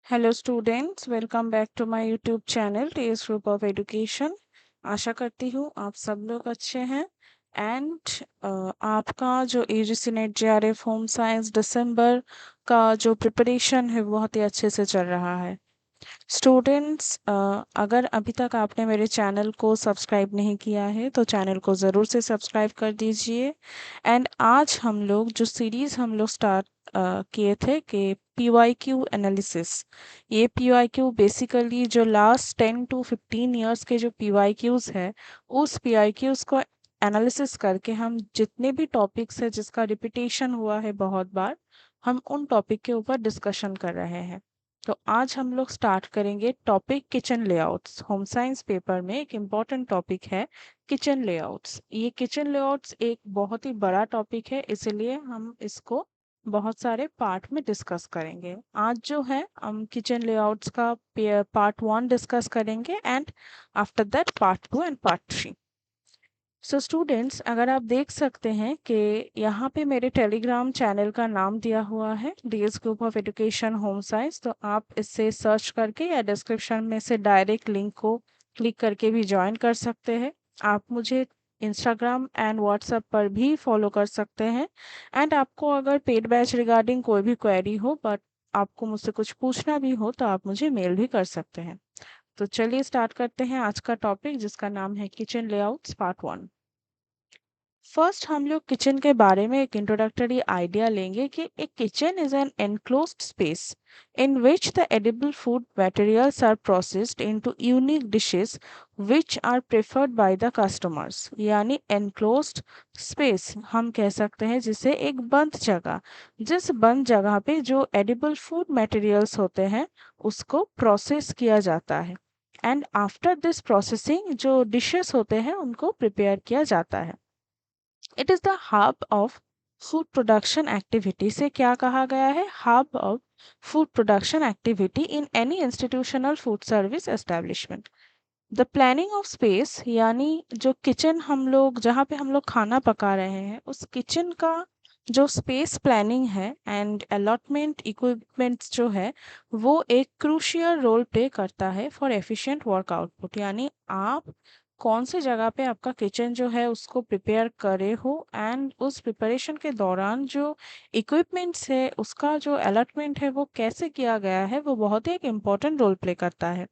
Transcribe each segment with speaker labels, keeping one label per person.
Speaker 1: Hello students, welcome back to my YouTube channel TS group of education. आशा करती हूँ आप सब लोग अच्छे हैं एंड आपका जो UGC NET JRF home science दिसंबर का जो प्रिपरेशन है बहुत ही अच्छे से चल रहा है। स्टूडेंट्स, अगर अभी तक आपने मेरे चैनल को सब्सक्राइब नहीं किया है तो चैनल को ज़रूर से सब्सक्राइब कर दीजिए। एंड आज हम लोग जो सीरीज़ हम लोग स्टार्ट किए थे कि पीवाईक्यू एनालिसिस, ये पीवाईक्यू बेसिकली जो लास्ट 10 to 15 ईयर्स के जो पीवाईक्यूज़ है उस पीवाईक्यूज़ को एनालिसिस करके हम जितने भी टॉपिक्स है जिसका रिपीटेशन हुआ है बहुत बार, हम उन टॉपिक के ऊपर डिस्कशन कर रहे हैं। तो आज हम लोग स्टार्ट करेंगे topic kitchen layouts. Home science paper में एक इम्पॉर्टेंट टॉपिक है किचन लेआउट्स। ये किचन लेआउट्स एक बहुत ही बड़ा टॉपिक है, इसलिए हम इसको बहुत सारे पार्ट में डिस्कस करेंगे। आज जो है हम किचन लेआउट्स का पार्ट 1 डिस्कस करेंगे and after that part 2 and part 3। So students, अगर आप देख सकते हैं कि यहाँ पे मेरे टेलीग्राम चैनल का नाम दिया हुआ है DS group of education home science, तो आप इससे सर्च करके या डिस्क्रिप्शन में से डायरेक्ट लिंक को क्लिक करके भी ज्वाइन कर सकते हैं। आप मुझे इंस्टाग्राम एंड व्हाट्सएप पर भी फॉलो कर सकते हैं। एंड आपको अगर पेड बैच रिगार्डिंग कोई भी क्वेरी हो बट आपको मुझसे कुछ पूछना भी हो तो आप मुझे मेल भी कर सकते हैं। तो चलिए स्टार्ट करते हैं आज का टॉपिक जिसका नाम है किचन लेआउट्स पार्ट 1। फर्स्ट हम लोग किचन के बारे में एक इंट्रोडक्टरी आइडिया लेंगे कि एक kitchen is an enclosed space in which the edible food materials are processed into unique dishes which are preferred by the customers. यानी एनक्लोज्ड स्पेस हम कह सकते हैं जिसे एक बंद जगह, जिस बंद जगह पे जो एडिबल फूड मटेरियल्स होते हैं उसको प्रोसेस किया जाता है एंड आफ्टर दिस प्रोसेसिंग जो डिशेस होते हैं उनको प्रिपेयर किया जाता है। It is the hub of food production activity. से क्या कहा गया है? Hub of food production activity in any institutional food service establishment. The planning of space, यानी जो किचन हम लोग जहाँ पे हम लोग खाना पका रहे हैं उस किचन का जो स्पेस प्लानिंग है एंड अलॉटमेंट इक्विपमेंट्स जो है वो एक क्रूशियल रोल प्ले करता है फॉर एफिशिएंट वर्क आउटपुट। यानी आप कौन सी जगह पे आपका किचन जो है उसको प्रिपेयर करे हो एंड उस प्रिपरेशन के दौरान जो इक्विपमेंट्स है उसका जो अलॉटमेंट है वो कैसे किया गया है वो बहुत ही एक इम्पॉर्टेंट रोल प्ले करता है।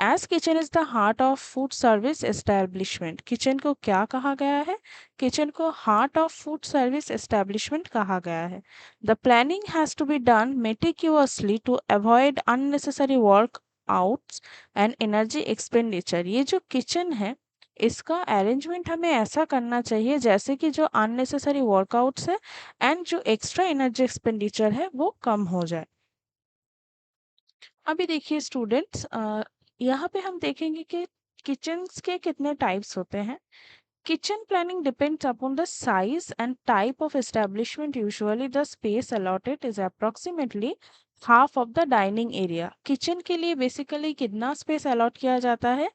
Speaker 1: As kitchen is the heart of food service establishment, kitchen को क्या कहा गया है? किचन को heart of food service establishment कहा गया है। The planning has to be done meticulously to avoid unnecessary work outs and energy expenditure. ये जो किचन है इसका अरेंजमेंट हमें ऐसा करना चाहिए जैसे कि जो अननेसेसरी वर्कआउट्स है एंड जो एक्स्ट्रा एनर्जी एक्सपेंडिचर है वो कम हो जाए। अभी देखिए स्टूडेंट्स, यहाँ पे हम देखेंगे कि किचन्स के कितने टाइप्स होते हैं। Kitchen planning depends upon the size and type of establishment. Usually, the space allotted is approximately half of the dining area. Kitchen के लिए basically कितना space allot किया जाता है?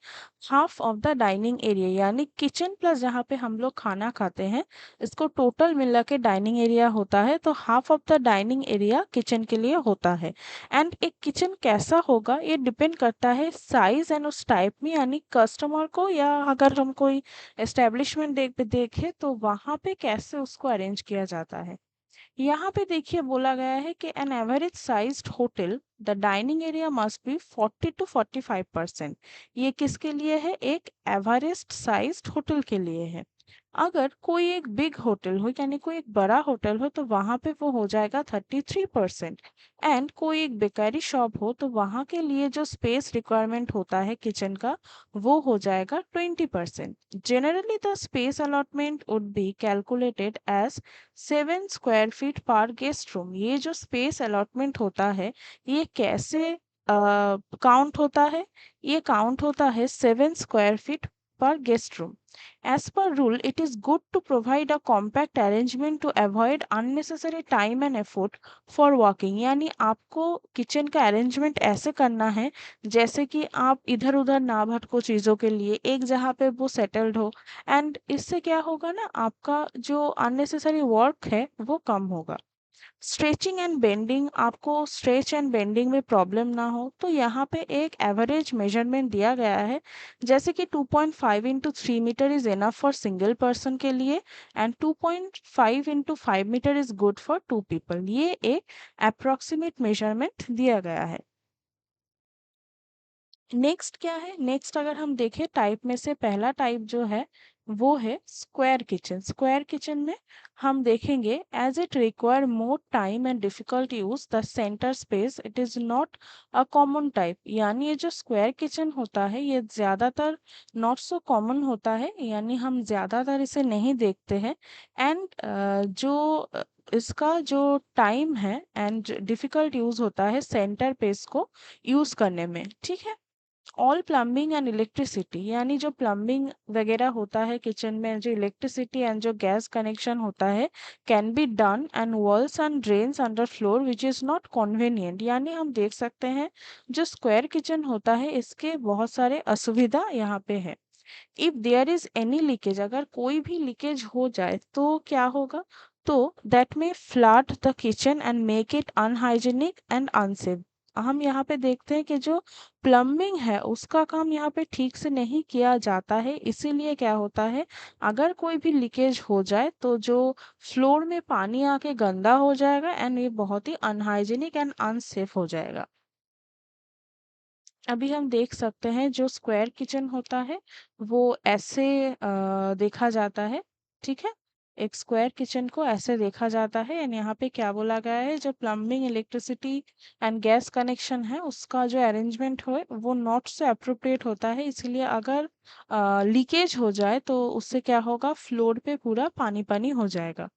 Speaker 1: Half of the dining area, यानी kitchen plus जहाँ पे हम लोग खाना खाते हैं इसको total मिला के dining area होता है, तो half of the dining area kitchen के लिए होता है। एंड एक किचन कैसा होगा ये डिपेंड करता है साइज एंड उस टाइप में, यानी कस्टमर को या अगर हम कोई एस्टेब्लिशमेंट देखे तो वहां पे कैसे उसको अरेंज किया जाता है। यहाँ पे देखिए बोला गया है कि an average sized hotel the dining area must be 40 to 45%। ये किसके लिए है? एक एवरेज साइज्ड होटल के लिए है। अगर कोई एक बिग होटल हो यानी कोई एक बड़ा होटल हो तो वहां पे वो हो जाएगा 33%। एंड कोई एक बेकरी शॉप हो तो वहां के लिए जो स्पेस रिक्वायरमेंट होता है किचन का वो हो जाएगा 20%। Generally the space allotment would be calculated as 7 square feet per guest room. ये जो स्पेस अलॉटमेंट होता है ये कैसे काउंट होता है? ये काउंट होता है 7 square feet per guest room. As per rule, it is good to provide a compact arrangement to avoid unnecessary time and effort for walking। यानी आपको किचन का अरेंजमेंट ऐसे करना है जैसे कि आप इधर उधर ना भटको चीज़ों के लिए, एक जगह पे वो सेटल्ड हो। एंड इससे क्या होगा ना, आपका जो अननेसेसरी वर्क है वो कम होगा। स्ट्रेचिंग एंड बेंडिंग, आपको स्ट्रेच एंड बेंडिंग में प्रॉब्लम ना हो तो यहाँ पे एक एवरेज मेजरमेंट दिया गया है, जैसे कि 2.5 into 3 meter is enough for single person के लिए and 2.5 into 5 meter is good for 2 people. ये एक अप्रोक्सीमेट मेजरमेंट दिया गया है। नेक्स्ट क्या है, नेक्स्ट अगर हम देखें टाइप में से पहला टाइप जो है वो है स्क्वायर किचन। स्क्वायर किचन में हम देखेंगे as it require more time and difficult use the centre space it is not a common type. यानी ये जो स्क्वायर किचन होता है ये ज़्यादातर नॉट सो कॉमन होता है, यानी हम ज़्यादातर इसे नहीं देखते हैं। एंड इसका जो टाइम है एंड डिफिकल्ट यूज होता है सेंटर पेस को यूज करने में, ठीक है। ऑल प्लम्बिंग एंड इलेक्ट्रिसिटी, यानी जो प्लम्बिंग वगैरह होता है किचन में, जो इलेक्ट्रिसिटी एंड जो गैस कनेक्शन होता है can be done and walls and drains under floor which is not convenient. यानी हम देख सकते हैं जो स्क्वायर किचन होता है इसके बहुत सारे असुविधा यहाँ पे है। If there is any leakage, अगर कोई भी लीकेज हो जाए तो क्या होगा, तो दैट में flood the kitchen and make it unhygienic and unsafe. हम यहाँ पे देखते हैं कि जो प्लम्बिंग है उसका काम यहाँ पे ठीक से नहीं किया जाता है, इसीलिए क्या होता है अगर कोई भी लीकेज हो जाए तो जो फ्लोर में पानी आके गंदा हो जाएगा एंड ये बहुत ही अनहाइजीनिक एंड अनसेफ हो जाएगा। अभी हम देख सकते हैं जो स्क्वायर किचन होता है वो ऐसे देखा जाता है, ठीक है। एक स्क्वायर किचन को ऐसे देखा जाता है एंड यहाँ पे क्या बोला गया है, जो plumbing electricity and gas connection है उसका जो अरेंजमेंट हो वो नॉट से अप्रोप्रिएट होता है, इसलिए अगर लीकेज हो जाए तो उससे क्या होगा, फ्लोर पे पूरा पानी पानी हो जाएगा।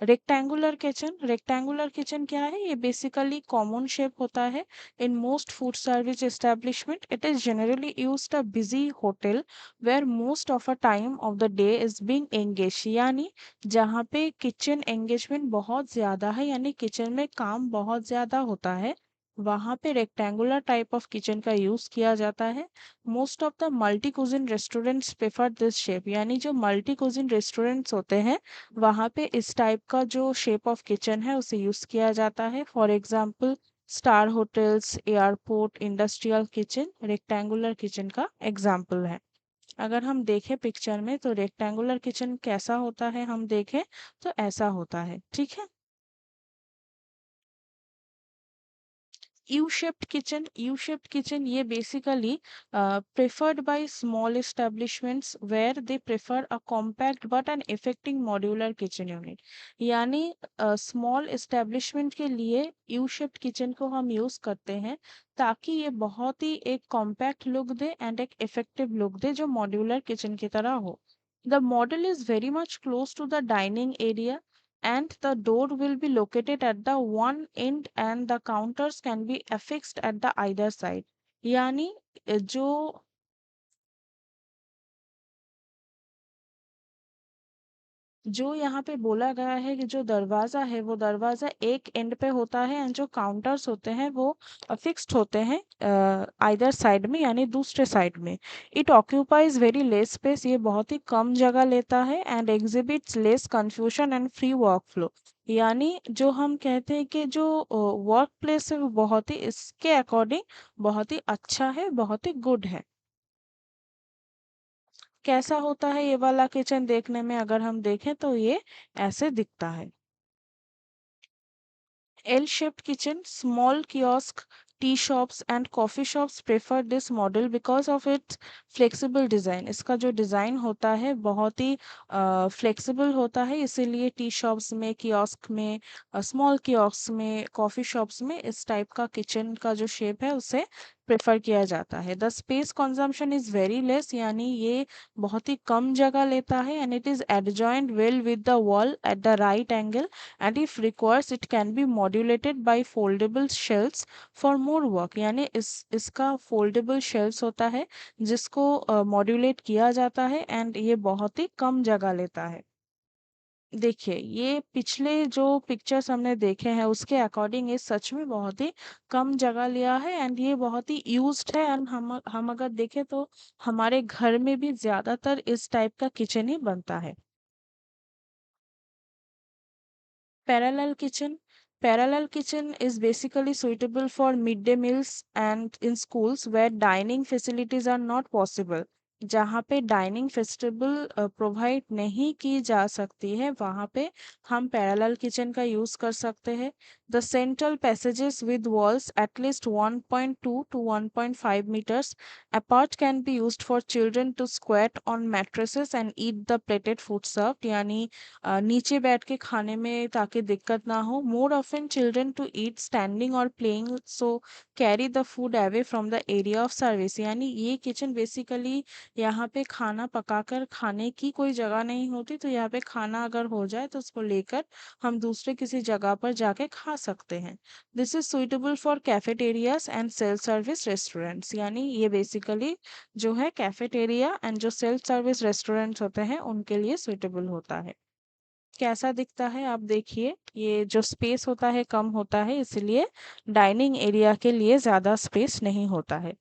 Speaker 1: रेक्टेंगुलर किचन, रेक्टेंगुलर किचन क्या है, ये बेसिकली कॉमन शेप होता है in most food service establishment. It is generally used a busy hotel where most of a time of the day is being engage. यानी जहाँ पे किचन एंगेजमेंट बहुत ज़्यादा है, यानी किचन में काम बहुत ज़्यादा होता है, वहाँ पे रेक्टेंगुलर टाइप ऑफ किचन का यूज़ किया जाता है। Most of the multi cuisine restaurants prefer this shape, यानी जो मल्टी कुजिन रेस्टोरेंट्स होते हैं वहाँ पे इस टाइप का जो शेप ऑफ किचन है उसे यूज़ किया जाता है। For example star hotels, airport, industrial kitchen rectangular kitchen का एग्जांपल है। अगर हम देखें पिक्चर में तो रेक्टेंगुलर किचन कैसा होता है, हम देखें तो ऐसा होता है, ठीक है। U-shaped kitchen, U-shaped kitchen ये basically preferred by small establishments where they prefer a compact but an effective modular kitchen unit। यानी small establishment के लिए U-shaped kitchen को हम यूज करते हैं ताकि ये बहुत ही एक compact look दे and एक effective look दे जो modular kitchen की तरह हो। The model is very much close to the dining area and the door will be located at the one end and the counters can be affixed at the either side। यानी जो जो यहाँ पे बोला गया है कि जो दरवाज़ा है वो दरवाज़ा एक एंड पे होता है एंड जो काउंटर्स होते हैं वो फिक्स्ड होते हैं आइदर साइड में, यानी दूसरे साइड में। It occupies very less space, ये बहुत ही कम जगह लेता है and exhibits less confusion and free work flow. यानी जो हम कहते हैं कि जो वर्क प्लेस है वो बहुत ही इसके अकॉर्डिंग बहुत ही अच्छा है, बहुत ही गुड है। कैसा होता है ये वाला किचन देखने में, अगर हम देखें तो ये ऐसे दिखता है। L-shaped kitchen, small kiosk, tea shops and coffee shops prefer this model because of its flexible design। इसका जो डिज़ाइन होता है बहुत ही फ्लेक्सिबल होता है, इसीलिए टी शॉप्स में, कियोस्क में, स्मॉल कियोस्क में, कॉफ़ी शॉप्स में इस टाइप का किचन का जो शेप है उसे प्रेफर किया जाता है। The space consumption is very less, यानी ये बहुत ही कम जगह लेता है and it is adjoint well with the wall at the right angle and if requires it can be modulated by foldable shelves for more work। यानी इसका foldable shelves होता है जिसको मॉड्यूलेट किया जाता है एंड ये बहुत ही कम जगह लेता है। देखिए ये पिछले जो पिक्चर्स हमने देखे हैं उसके अकॉर्डिंग ये सच में बहुत ही कम जगह लिया है एंड ये बहुत ही यूज्ड है एंड हम अगर देखें तो हमारे घर में भी ज़्यादातर इस टाइप का किचन ही बनता है। Parallel kitchen. Parallel kitchen is basically suitable for midday meals and in schools where dining facilities are not possible. जहाँ पे डाइनिंग फेस्टिवल प्रोवाइड नहीं की जा सकती है वहाँ पे हम पैरेलल किचन का यूज़ कर सकते हैं. The central passages with walls at least 1.2 to 1.5 meters apart can be used for children to squat on mattresses and eat the plated food served. यानी नीचे बैठ के खाने में ताकि दिक्कत ना हो. More often children to eat standing और playing so carry the food away from the area of service. यानी ये किचन बेसिकली यहाँ पे खाना पकाकर खाने की कोई जगह नहीं होती, तो यहाँ पे खाना अगर हो जाए तो उसको लेकर हम दूसरे किसी जगह पर जाके खा सकते हैं. This is suitable for cafeterias and self service restaurants. यानी ये बेसिकली जो है कैफेटेरिया एंड जो सेल्फ सर्विस रेस्टोरेंट्स होते हैं उनके लिए सुइटेबल होता है. कैसा दिखता है आप देखिए, ये जो स्पेस होता है कम होता है, इसलिए डाइनिंग एरिया के लिए ज़्यादा स्पेस नहीं होता है.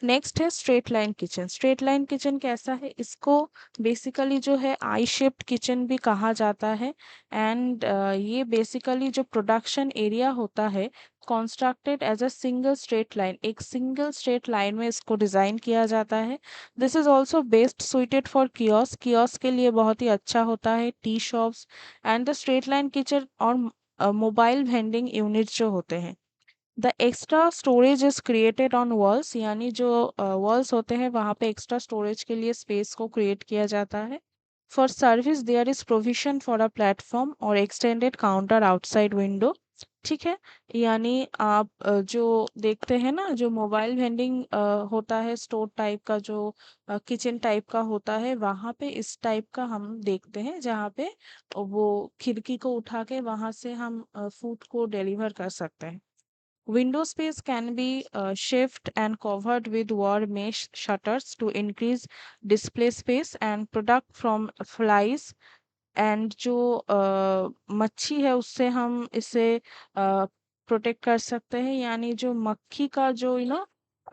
Speaker 1: नेक्स्ट है straight line kitchen. Straight line kitchen कैसा है, इसको बेसिकली जो है आई शेप्ड किचन भी कहा जाता है. एंड ये बेसिकली जो प्रोडक्शन एरिया होता है constructed as a single straight line, एक सिंगल स्ट्रेट लाइन में इसको डिज़ाइन किया जाता है. This is also best suited for kiosk. Kiosk के लिए बहुत ही अच्छा होता है, tea shops and the straight line kitchen और मोबाइल वेंडिंग यूनिट जो होते हैं. The extra storage is created on walls. यानी जो वॉल्स होते हैं वहाँ पे एक्स्ट्रा स्टोरेज के लिए स्पेस को क्रिएट किया जाता है. For service there is provision for a platform और एक्सटेंडेड काउंटर आउटसाइड विंडो. ठीक है, यानी आप जो देखते हैं ना, जो मोबाइल वेंडिंग होता है स्टोर टाइप का, जो किचन टाइप का होता है, वहाँ पे इस टाइप का हम देखते हैं जहाँ पे वो खिड़की को उठा के वहाँ से हम फूड को डिलीवर कर सकते हैं. Window space can be shifted and covered with wall mesh shutters to increase display space and product from flies. And जो मच्छी है उससे हम इसे प्रोटेक्ट कर सकते हैं. यानी जो मक्खी का जो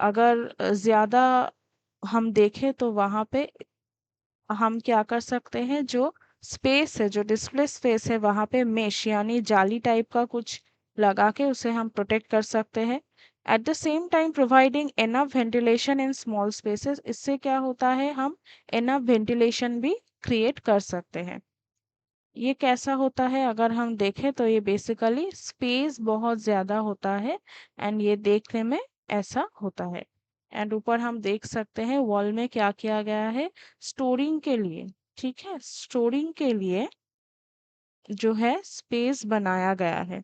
Speaker 1: अगर ज़्यादा हम देखें तो वहाँ पे हम क्या कर सकते हैं, जो स्पेस है, जो डिस्प्ले स्पेस है, वहाँ पे मेश यानी जाली टाइप का कुछ लगा के उसे हम प्रोटेक्ट कर सकते हैं. At the same time providing enough ventilation in small spaces. इससे क्या होता है, हम एनफ वेंटिलेशन भी क्रिएट कर सकते हैं. ये कैसा होता है अगर हम देखें तो ये बेसिकली स्पेस बहुत ज़्यादा होता है एंड ये देखने में ऐसा होता है. एंड ऊपर हम देख सकते हैं वॉल में क्या किया गया है स्टोरिंग के लिए. ठीक है, स्टोरिंग के लिए जो है स्पेस बनाया गया है.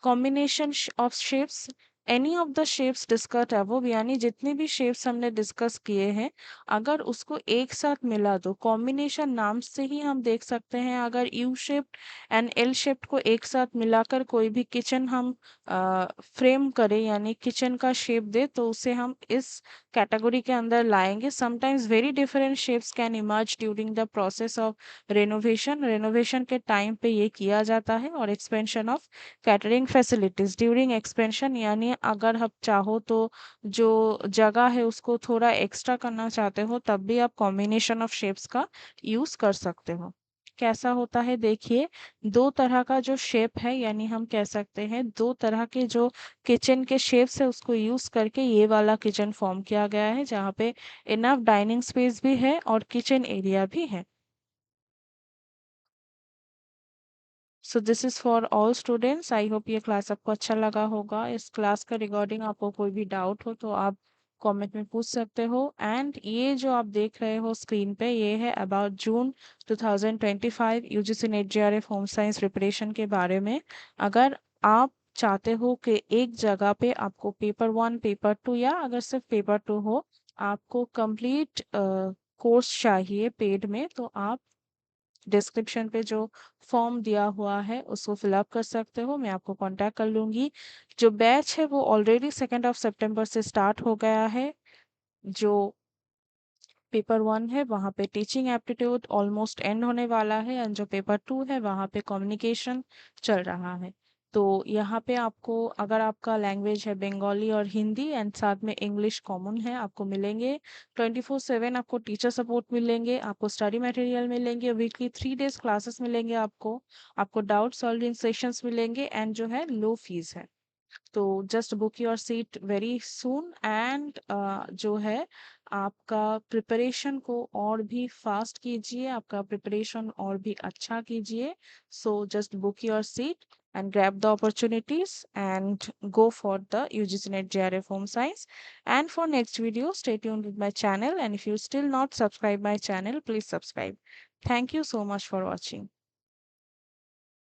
Speaker 1: Combination of shapes. Any of the shapes discussed above. यानी जितने भी शेप्स हमने डिस्कस किए हैं अगर उसको एक साथ मिला दो, कॉम्बिनेशन नाम से ही हम देख सकते हैं, अगर U shaped and L shaped को एक साथ मिलाकर कोई भी किचन हम फ्रेम करें यानी किचन का शेप दे तो उसे हम इस कैटेगरी के अंदर लाएंगे. Sometimes very different shapes can emerge during the process of renovation. Renovation के टाइम पे ये किया जाता है. और expansion of catering facilities during expansion. यानी अगर आप चाहो तो जो जगह है उसको थोड़ा एक्स्ट्रा करना चाहते हो तब भी आप कॉम्बिनेशन ऑफ शेप्स का यूज कर सकते हो. कैसा होता है देखिए, दो तरह का जो शेप है, यानी हम कह सकते हैं दो तरह के जो किचन के शेप्स है उसको यूज करके ये वाला किचन फॉर्म किया गया है जहाँ पे इनफ डाइनिंग स्पेस भी है और किचन एरिया भी है. So this is for all students. I hope ये क्लास आपको अच्छा लगा होगा. इस क्लास का रिगार्डिंग आपको कोई भी डाउट हो तो आप कमेंट में पूछ सकते हो. एंड ये जो आप देख रहे हो स्क्रीन पे ये है about June 2025 UGC NET JRF home science preparation के बारे में. अगर आप चाहते हो कि एक जगह पे आपको पेपर 1 पेपर 2 या अगर सिर्फ पेपर 2 हो आपको कंप्लीट कोर्स चाहिए पेड में, तो आप डिस्क्रिप्शन पे जो फॉर्म दिया हुआ है उसको फिलअप कर सकते हो. मैं आपको कांटेक्ट कर लूँगी. जो बैच है वो ऑलरेडी 2 सितंबर से स्टार्ट हो गया है. जो पेपर 1 है वहाँ पे टीचिंग एप्टीट्यूड ऑलमोस्ट एंड होने वाला है एंड जो पेपर 2 है वहाँ पे कम्युनिकेशन चल रहा है. तो यहाँ पे आपको अगर आपका लैंग्वेज है बंगाली और हिंदी एंड साथ में इंग्लिश कॉमन है, आपको मिलेंगे 24/7। आपको टीचर सपोर्ट मिलेंगे, आपको स्टडी मटेरियल मिलेंगे, वीकली 3 डेज क्लासेस मिलेंगे, आपको डाउट सॉल्विंग सेशंस मिलेंगे एंड जो है लो फीस है। तो just book your seat very soon and जो है आपका प्रिपरेशन को और भी फास्ट कीजिए, आपका प्रिपरेशन और भी अच्छा कीजिए। So just book your seat and grab the opportunities and go for the UGC NET JRF Home Science. And for next video, stay tuned with my channel. And if you still not subscribe my channel, please subscribe. Thank you so much for watching.